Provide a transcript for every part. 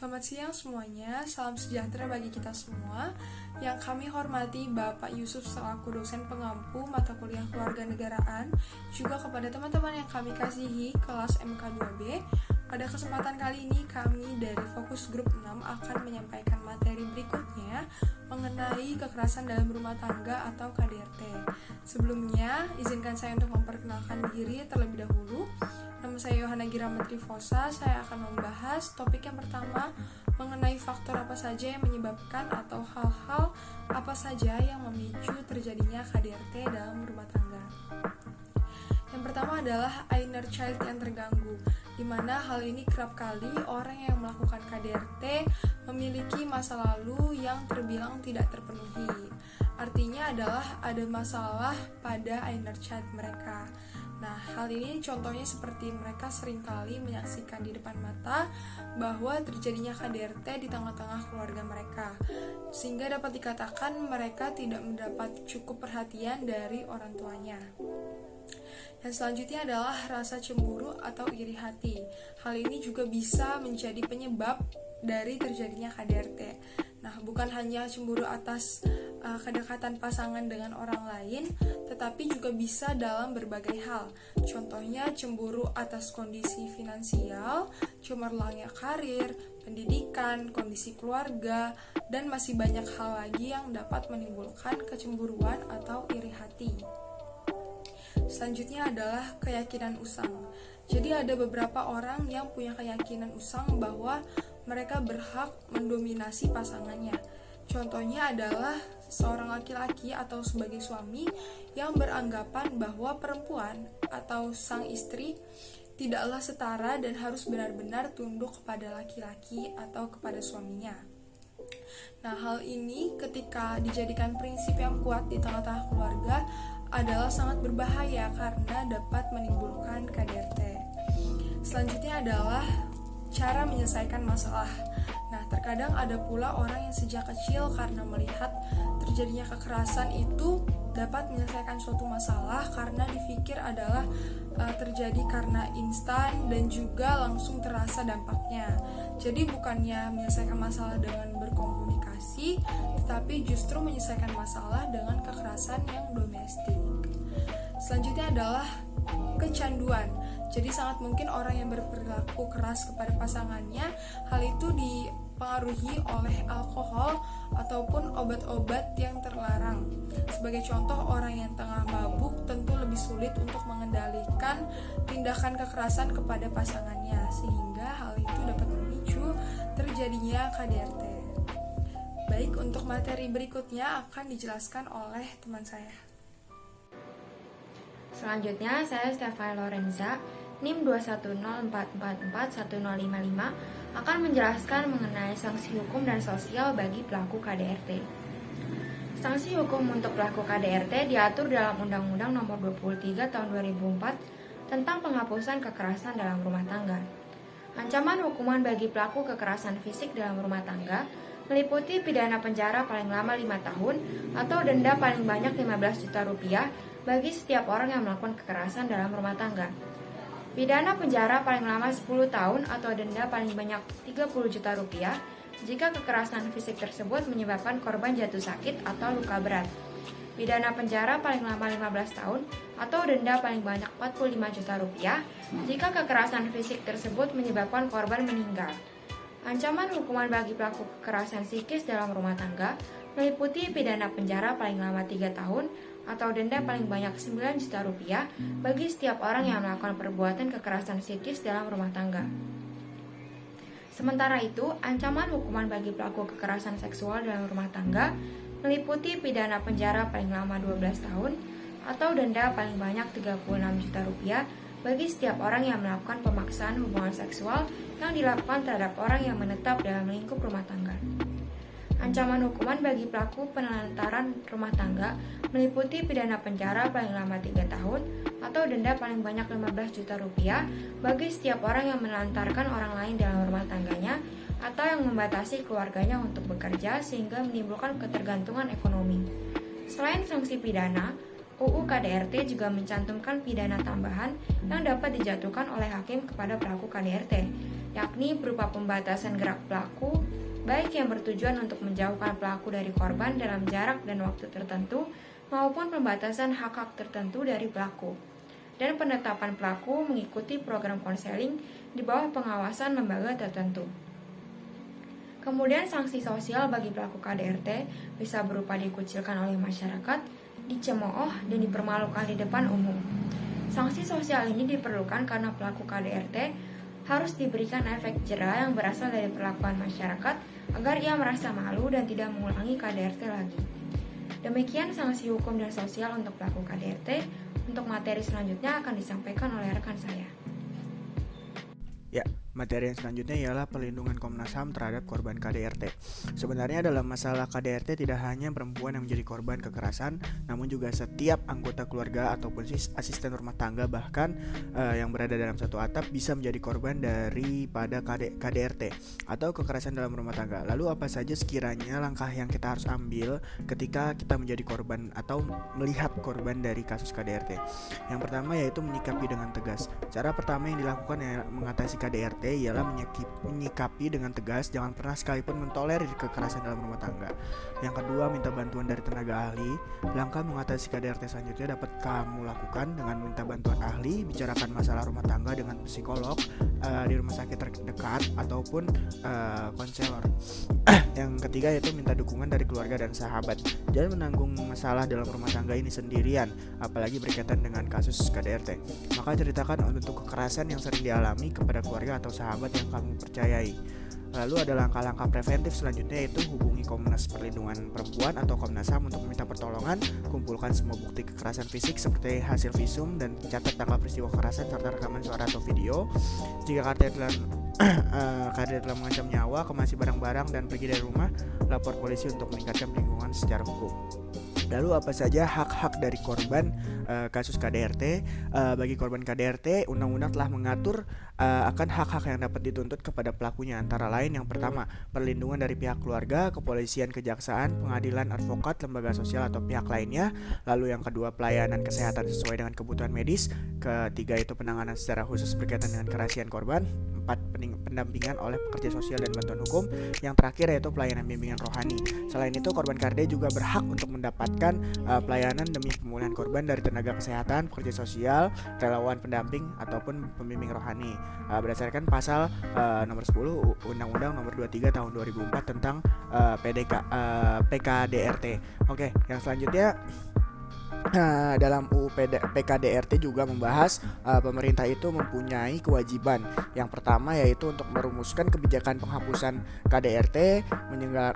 Selamat siang semuanya, salam sejahtera bagi kita semua. Yang kami hormati Bapak Yusuf selaku dosen pengampu mata kuliah kewarganegaraan, juga kepada teman-teman yang kami kasihi kelas MK2B. Pada kesempatan kali ini kami dari Fokus Grup 6 akan menyampaikan materi berikutnya mengenai kekerasan dalam rumah tangga atau KDRT. Sebelumnya, izinkan saya untuk memperkenalkan diri terlebih dahulu. Nama saya Yohana Girama Trifosa. Saya akan membahas topik yang pertama mengenai faktor apa saja yang menyebabkan atau hal-hal apa saja yang memicu terjadinya KDRT dalam rumah tangga. Yang pertama adalah inner child yang terganggu, di mana hal ini kerap kali orang yang melakukan KDRT memiliki masa lalu yang terbilang tidak terpenuhi. Artinya adalah ada masalah pada inner child mereka. Nah, hal ini contohnya seperti mereka seringkali menyaksikan di depan mata bahwa terjadinya KDRT di tengah-tengah keluarga mereka, sehingga dapat dikatakan mereka tidak mendapat cukup perhatian dari orang tuanya. Yang selanjutnya adalah rasa cemburu atau iri hati. Hal ini juga bisa menjadi penyebab dari terjadinya KDRT. Nah, bukan hanya cemburu atas kedekatan pasangan dengan orang lain, tetapi juga bisa dalam berbagai hal. Contohnya cemburu atas kondisi finansial, cemerlangnya karir, pendidikan, kondisi keluarga, dan masih banyak hal lagi yang dapat menimbulkan kecemburuan atau iri hati. Selanjutnya adalah keyakinan usang. Jadi ada beberapa orang yang punya keyakinan usang bahwa mereka berhak mendominasi pasangannya. Contohnya adalah seorang laki-laki atau sebagai suami yang beranggapan bahwa perempuan atau sang istri tidaklah setara dan harus benar-benar tunduk kepada laki-laki atau kepada suaminya. Nah, hal ini ketika dijadikan prinsip yang kuat di tengah-tengah keluarga adalah sangat berbahaya karena dapat menimbulkan KDRT. Selanjutnya adalah cara menyelesaikan masalah. Nah, terkadang ada pula orang yang sejak kecil karena melihat terjadinya kekerasan itu dapat menyelesaikan suatu masalah karena dipikir adalah terjadi karena instan dan juga langsung terasa dampaknya. Jadi bukannya menyelesaikan masalah dengan berkomunikasi, tetapi justru menyelesaikan masalah dengan kekerasan yang domestik. Selanjutnya adalah kecanduan. Jadi sangat mungkin orang yang berperilaku keras kepada pasangannya, hal itu dipengaruhi oleh alkohol ataupun obat-obat yang terlarang. Sebagai contoh, orang yang tengah mabuk tentu lebih sulit untuk mengendalikan tindakan kekerasan kepada pasangannya, sehingga hal itu dapat memicu terjadinya KDRT. Baik, untuk materi berikutnya akan dijelaskan oleh teman saya. Selanjutnya, saya Stefani Lorenza, NIM 210444155, akan menjelaskan mengenai sanksi hukum dan sosial bagi pelaku KDRT. Sanksi hukum untuk pelaku KDRT diatur dalam Undang-Undang Nomor 23 Tahun 2004 tentang penghapusan kekerasan dalam rumah tangga. Ancaman hukuman bagi pelaku kekerasan fisik dalam rumah tangga meliputi pidana penjara paling lama 5 tahun atau denda paling banyak 15 juta rupiah bagi setiap orang yang melakukan kekerasan dalam rumah tangga. Pidana penjara paling lama 10 tahun atau denda paling banyak 30 juta rupiah jika kekerasan fisik tersebut menyebabkan korban jatuh sakit atau luka berat. Pidana penjara paling lama 15 tahun atau denda paling banyak 45 juta rupiah jika kekerasan fisik tersebut menyebabkan korban meninggal. Ancaman hukuman bagi pelaku kekerasan psikis dalam rumah tangga meliputi pidana penjara paling lama 3 tahun atau denda paling banyak 9 juta rupiah bagi setiap orang yang melakukan perbuatan kekerasan psikis dalam rumah tangga. Sementara itu, ancaman hukuman bagi pelaku kekerasan seksual dalam rumah tangga meliputi pidana penjara paling lama 12 tahun atau denda paling banyak 36 juta rupiah bagi setiap orang yang melakukan pemaksaan hubungan seksual yang dilakukan terhadap orang yang menetap dalam lingkup rumah tangga. Ancaman hukuman bagi pelaku penelantaran rumah tangga meliputi pidana penjara paling lama 3 tahun atau denda paling banyak 15 juta rupiah bagi setiap orang yang menelantarkan orang lain dalam rumah tangganya atau yang membatasi keluarganya untuk bekerja sehingga menimbulkan ketergantungan ekonomi. Selain sanksi pidana, UU KDRT juga mencantumkan pidana tambahan yang dapat dijatuhkan oleh hakim kepada pelaku KDRT, yakni berupa pembatasan gerak pelaku, baik yang bertujuan untuk menjauhkan pelaku dari korban dalam jarak dan waktu tertentu, maupun pembatasan hak-hak tertentu dari pelaku, dan penetapan pelaku mengikuti program konseling di bawah pengawasan lembaga tertentu. Kemudian sanksi sosial bagi pelaku KDRT bisa berupa dikucilkan oleh masyarakat, dicemooh, dan dipermalukan di depan umum. Sanksi sosial ini diperlukan karena pelaku KDRT harus diberikan efek jera yang berasal dari perlakuan masyarakat agar ia merasa malu dan tidak mengulangi KDRT lagi. Demikian sanksi hukum dan sosial untuk pelaku KDRT. Untuk materi selanjutnya akan disampaikan oleh rekan saya. Ya, materi yang selanjutnya ialah perlindungan Komnas HAM terhadap korban KDRT. Sebenarnya dalam masalah KDRT tidak hanya perempuan yang menjadi korban kekerasan, namun juga setiap anggota keluarga ataupun asisten rumah tangga bahkan yang berada dalam satu atap bisa menjadi korban daripada KDRT atau kekerasan dalam rumah tangga. Lalu apa saja sekiranya langkah yang kita harus ambil ketika kita menjadi korban atau melihat korban dari kasus KDRT? Yang pertama yaitu menyikapi dengan tegas. Cara pertama yang dilakukan mengatasi KDRT ialah menyikapi dengan tegas, jangan pernah sekalipun mentolerir kekerasan dalam rumah tangga. Yang kedua, minta bantuan dari tenaga ahli. Langkah mengatasi KDRT selanjutnya dapat kamu lakukan dengan minta bantuan ahli, bicarakan masalah rumah tangga dengan psikolog di rumah sakit terdekat ataupun konselor. Yang ketiga yaitu minta dukungan dari keluarga dan sahabat. Jangan menanggung masalah dalam rumah tangga ini sendirian, apalagi berkaitan dengan kasus KDRT. Maka ceritakan bentuk kekerasan yang sering dialami kepada keluarga atau sahabat yang kamu percayai. Lalu ada langkah-langkah preventif selanjutnya yaitu hubungi Komnas Perlindungan Perempuan atau Komnas HAM untuk meminta pertolongan, kumpulkan semua bukti kekerasan fisik seperti hasil visum dan catat tanggal peristiwa kekerasan serta rekaman suara atau video. Jika KDRT telah mengancam nyawa, kemasi barang-barang dan pergi dari rumah, lapor polisi untuk meningkatkan perlindungan secara hukum. Lalu apa saja hak-hak dari korban kasus KDRT? Bagi korban KDRT, undang-undang telah mengatur akan hak-hak yang dapat dituntut kepada pelakunya, antara lain yang pertama, perlindungan dari pihak keluarga, kepolisian, kejaksaan, pengadilan, advokat, lembaga sosial atau pihak lainnya. Lalu yang kedua, pelayanan kesehatan sesuai dengan kebutuhan medis. Ketiga itu penanganan secara khusus berkaitan dengan kerahasiaan korban. 4, pendampingan oleh pekerja sosial dan bantuan hukum. Yang terakhir yaitu pelayanan bimbingan rohani. Selain itu, korban KDRT juga berhak untuk mendapatkan pelayanan demi pemulihan korban dari tenaga kesehatan, pekerja sosial, relawan pendamping ataupun pembimbing rohani. Berdasarkan pasal nomor 10 Undang-Undang nomor 23 tahun 2004 tentang PKDRT. Oke, yang selanjutnya dalam UU PKDRT juga membahas pemerintah itu mempunyai kewajiban. Yang pertama yaitu untuk merumuskan kebijakan penghapusan KDRT,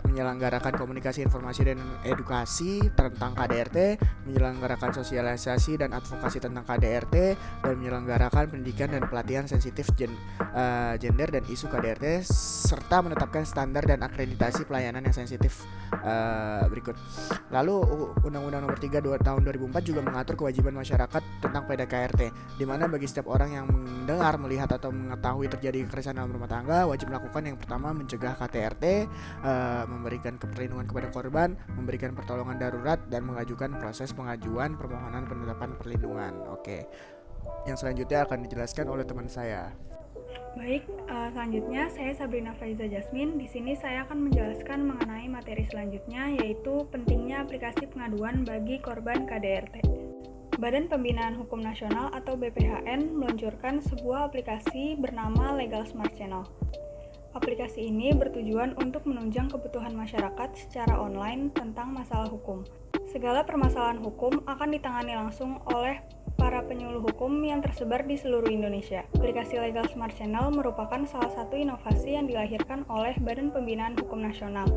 menyelenggarakan komunikasi, informasi dan edukasi tentang KDRT, menyelenggarakan sosialisasi dan advokasi tentang KDRT, dan menyelenggarakan pendidikan dan pelatihan sensitif gender dan isu KDRT, serta menetapkan standar dan akreditasi pelayanan yang sensitif berikut. Lalu Undang-Undang nomor 3 tahun 2004 juga mengatur kewajiban masyarakat tentang PDKRT, di mana bagi setiap orang yang mendengar, melihat atau mengetahui terjadi kekerasan dalam rumah tangga wajib melakukan yang pertama mencegah KDRT, memberikan perlindungan kepada korban, memberikan pertolongan darurat, dan mengajukan proses pengajuan permohonan penetapan perlindungan. Oke. Yang selanjutnya akan dijelaskan oleh teman saya. Baik, selanjutnya saya Sabrina Faiza Jasmine. Di sini saya akan menjelaskan mengenai materi selanjutnya, yaitu pentingnya aplikasi pengaduan bagi korban KDRT. Badan Pembinaan Hukum Nasional atau BPHN meluncurkan sebuah aplikasi bernama Legal Smart Channel. Aplikasi ini bertujuan untuk menunjang kebutuhan masyarakat secara online tentang masalah hukum. Segala permasalahan hukum akan ditangani langsung oleh para penyuluh hukum yang tersebar di seluruh Indonesia. Aplikasi Legal Smart Channel merupakan salah satu inovasi yang dilahirkan oleh Badan Pembinaan Hukum Nasional,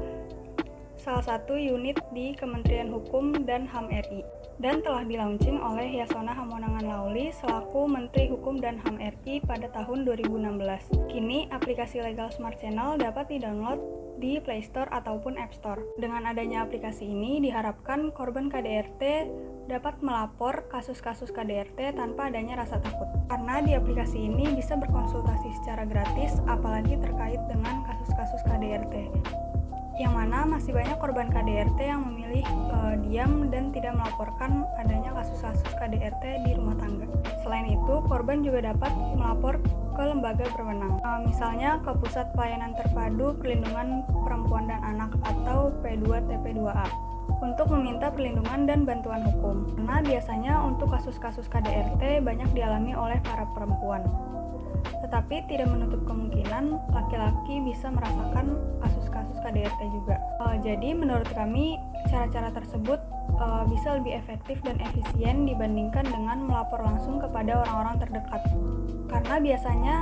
salah satu unit di Kementerian Hukum dan HAM RI, dan telah dilaunching oleh Yasona Hamonangan Lauli selaku Menteri Hukum dan HAM RI pada tahun 2016. Kini, aplikasi Legal Smart Channel dapat didownload di Play Store ataupun App Store. Dengan adanya aplikasi ini, diharapkan korban KDRT dapat melapor kasus-kasus KDRT tanpa adanya rasa takut. Karena di aplikasi ini bisa berkonsultasi secara gratis, apalagi terkait dengan kasus-kasus KDRT. yang mana masih banyak korban KDRT yang memilih diam dan tidak melaporkan adanya kasus-kasus KDRT di rumah tangga. Selain itu, korban juga dapat melapor ke lembaga berwenang, misalnya ke Pusat Pelayanan Terpadu Perlindungan Perempuan dan Anak atau P2TP2A untuk meminta perlindungan dan bantuan hukum. Karena biasanya untuk kasus-kasus KDRT banyak dialami oleh para perempuan. Tetapi tidak menutup kemungkinan laki-laki bisa merasakan kasus-kasus KDRT juga. Jadi menurut kami cara-cara tersebut bisa lebih efektif dan efisien dibandingkan dengan melapor langsung kepada orang-orang terdekat. Karena biasanya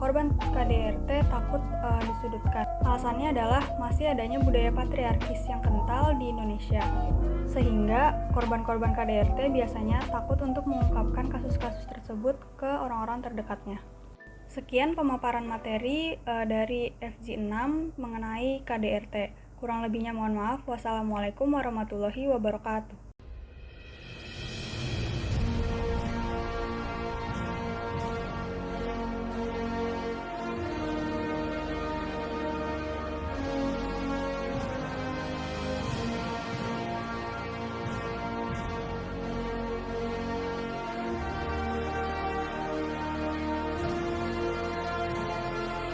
korban KDRT takut disudutkan. Alasannya adalah masih adanya budaya patriarkis yang kental di Indonesia. Sehingga korban-korban KDRT biasanya takut untuk mengungkapkan kasus-kasus tersebut ke orang-orang terdekatnya. Sekian pemaparan materi dari FG6 mengenai KDRT. Kurang lebihnya mohon maaf. Wassalamualaikum warahmatullahi wabarakatuh.